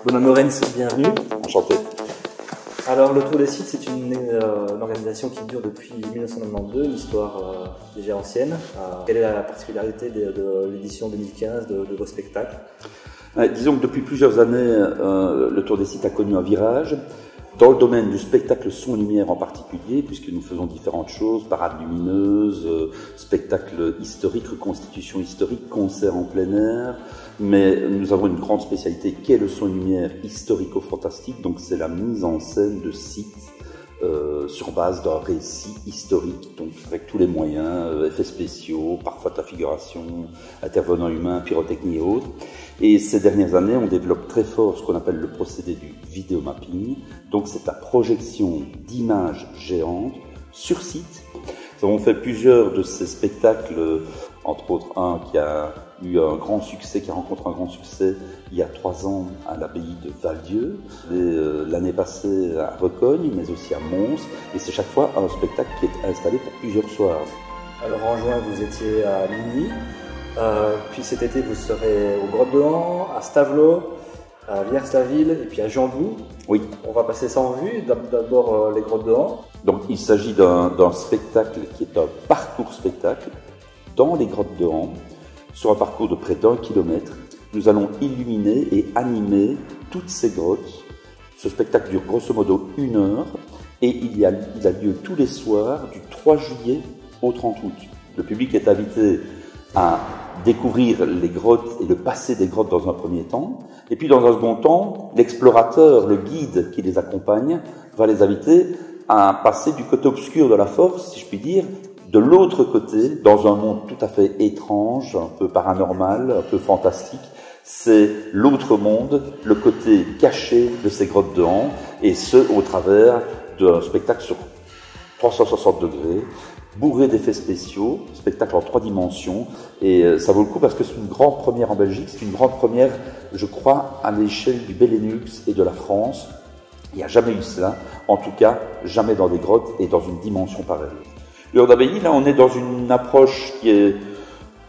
Benoît Morens, bienvenue. Enchanté. Alors le Tour des Sites, c'est une organisation qui dure depuis 1992, une histoire déjà ancienne. Quelle est la particularité de l'édition 2015 de vos spectacles? Disons que depuis plusieurs années, le Tour des Sites a connu un virage dans le domaine du spectacle son-lumière en particulier, puisque nous faisons différentes choses, parades lumineuses, spectacles historiques, reconstitutions historiques, concerts en plein air, mais nous avons une grande spécialité qui est le son-lumière historico-fantastique, donc c'est la mise en scène de sites sur base d'un récit historique, donc avec tous les moyens, effets spéciaux, parfois de la figuration, intervenants humains, pyrotechnie et autres. Et ces dernières années, on développe très fort ce qu'on appelle le procédé du vidéomapping, donc c'est la projection d'images géantes sur site. Nous avons fait plusieurs de ces spectacles, entre autres un qui a eu un grand succès, qui a rencontré un grand succès il y a 3 ans à l'abbaye de Val-Dieu, l'année passée à Recogne, mais aussi à Mons, et c'est chaque fois un spectacle qui est installé pour plusieurs soirs. Alors en juin, vous étiez à Ligny, puis cet été, vous serez aux Grottes de Han, à Stavelot, à Villers-la-Ville et puis à Gembloux. Oui. On va passer ça en vue, d'abord les Grottes de Han. Donc il s'agit d'un spectacle qui est un parcours spectacle dans les Grottes de Han, sur un parcours de près d'1 kilomètre. Nous allons illuminer et animer toutes ces grottes. Ce spectacle dure grosso modo 1 heure et il a lieu tous les soirs du 3 juillet au 30 août. Le public est invité à découvrir les grottes et le passé des grottes dans un premier temps. Et puis dans un second temps, l'explorateur, le guide qui les accompagne, va les inviter à passer du côté obscur de la force, si je puis dire, de l'autre côté, dans un monde tout à fait étrange, un peu paranormal, un peu fantastique. C'est l'autre monde, le côté caché de ces grottes de Han, et ce, au travers d'un spectacle sur 360 degrés, bourré d'effets spéciaux, spectacle en 3 dimensions, et ça vaut le coup parce que c'est une grande première en Belgique, c'est une grande première, je crois, à l'échelle du Benelux et de la France. Il n'y a jamais eu cela, en tout cas, jamais dans des grottes et dans une dimension pareille. Le d'abbaye, là, on est dans une approche qui est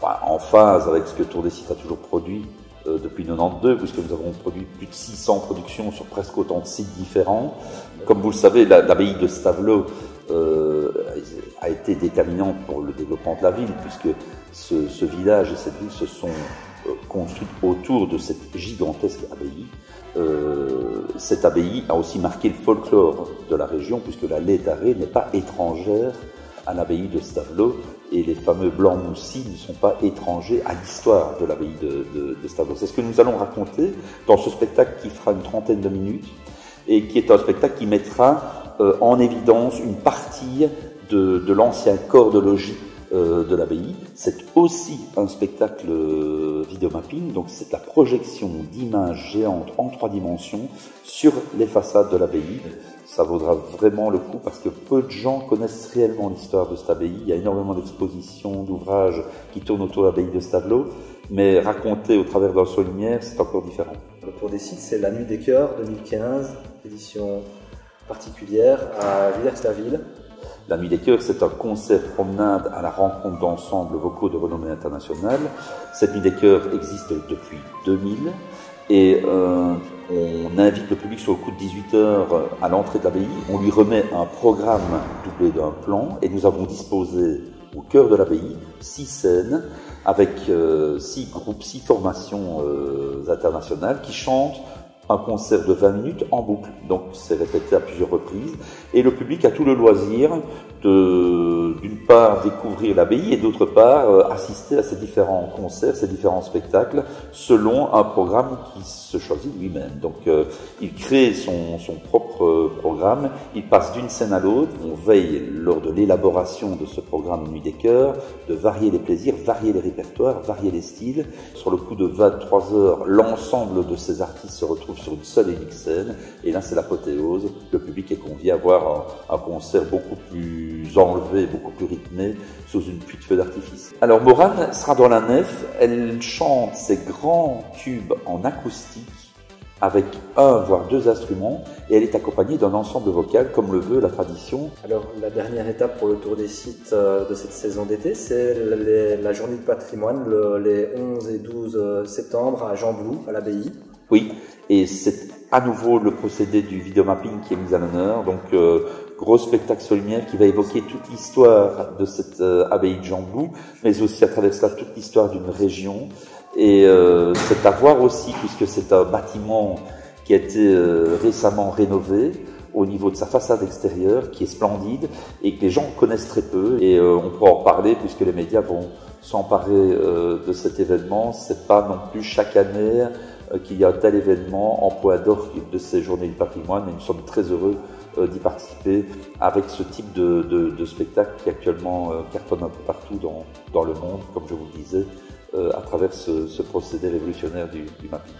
en phase avec ce que Tour des Sites a toujours produit depuis 92, puisque nous avons produit plus de 600 productions sur presque autant de sites différents. Comme vous le savez, l'abbaye de Stavelot a été déterminante pour le développement de la ville, puisque ce village et cette ville se sont construits autour de cette gigantesque abbaye. Cette abbaye a aussi marqué le folklore de la région, puisque la laie d'arrêt n'est pas étrangère à l'abbaye de Stavelot, et les fameux blancs moussis ne sont pas étrangers à l'histoire de l'abbaye de Stavelot. C'est ce que nous allons raconter dans ce spectacle qui fera une 30aine de minutes, et qui est un spectacle qui mettra en évidence une partie de l'ancien corps de logis de l'abbaye. C'est aussi un spectacle vidéomapping, donc c'est la projection d'images géantes en 3 dimensions sur les façades de l'abbaye. Ça vaudra vraiment le coup parce que peu de gens connaissent réellement l'histoire de cette abbaye. Il y a énormément d'expositions, d'ouvrages qui tournent autour de l'abbaye de Stavelot, mais raconté au travers d'un son-lumière, c'est encore différent. Le Tour des Sites, c'est la Nuit des Chœurs 2015, édition particulière à Villers-la-Ville. La Nuit des Chœurs, c'est un concert promenade à la rencontre d'ensembles vocaux de renommée internationale. Cette Nuit des Chœurs existe depuis 2000 et on invite le public sur le coup de 18 heures à l'entrée de l'abbaye. On lui remet un programme doublé d'un plan et nous avons disposé au cœur de l'abbaye 6 scènes avec 6 groupes, 6 formations internationales qui chantent un concert de 20 minutes en boucle, donc c'est répété à plusieurs reprises, et le public a tout le loisir d'une part découvrir l'abbaye et d'autre part assister à ces différents concerts, ces différents spectacles, selon un programme qui se choisit lui-même. Donc il crée son propre programme, il passe d'une scène à l'autre, on veille lors de l'élaboration de ce programme Nuit des Chœurs, de varier les plaisirs, varier les répertoires, varier les styles. Sur le coup de 23 heures, l'ensemble de ces artistes se retrouvent sur une seule et unique scène, et là c'est l'apothéose. Le public est convié à voir un concert beaucoup plus enlevé, beaucoup plus rythmé, sous une pluie de feux d'artifice. Alors Morane sera dans la nef, elle chante ses grands tubes en acoustique avec 1 voire 2 instruments, et elle est accompagnée d'un ensemble vocal comme le veut la tradition. Alors la dernière étape pour le Tour des Sites de cette saison d'été, c'est la journée du patrimoine, les 11 et 12 septembre à Gembloux, à l'abbaye. Oui, et c'est à nouveau le procédé du vidéomapping qui est mis à l'honneur. Donc, gros spectacle sur lumière qui va évoquer toute l'histoire de cette abbaye de Jamblou, mais aussi à travers cela toute l'histoire d'une région. Et c'est à voir aussi, puisque c'est un bâtiment qui a été récemment rénové au niveau de sa façade extérieure, qui est splendide et que les gens connaissent très peu. Et on pourra en reparler puisque les médias vont s'emparer de cet événement. C'est pas non plus chaque année qu'il y a un tel événement en point d'orgue de ces journées du patrimoine, et nous sommes très heureux d'y participer avec ce type de spectacle qui actuellement cartonne un peu partout dans le monde, comme je vous le disais, à travers ce procédé révolutionnaire du mapping.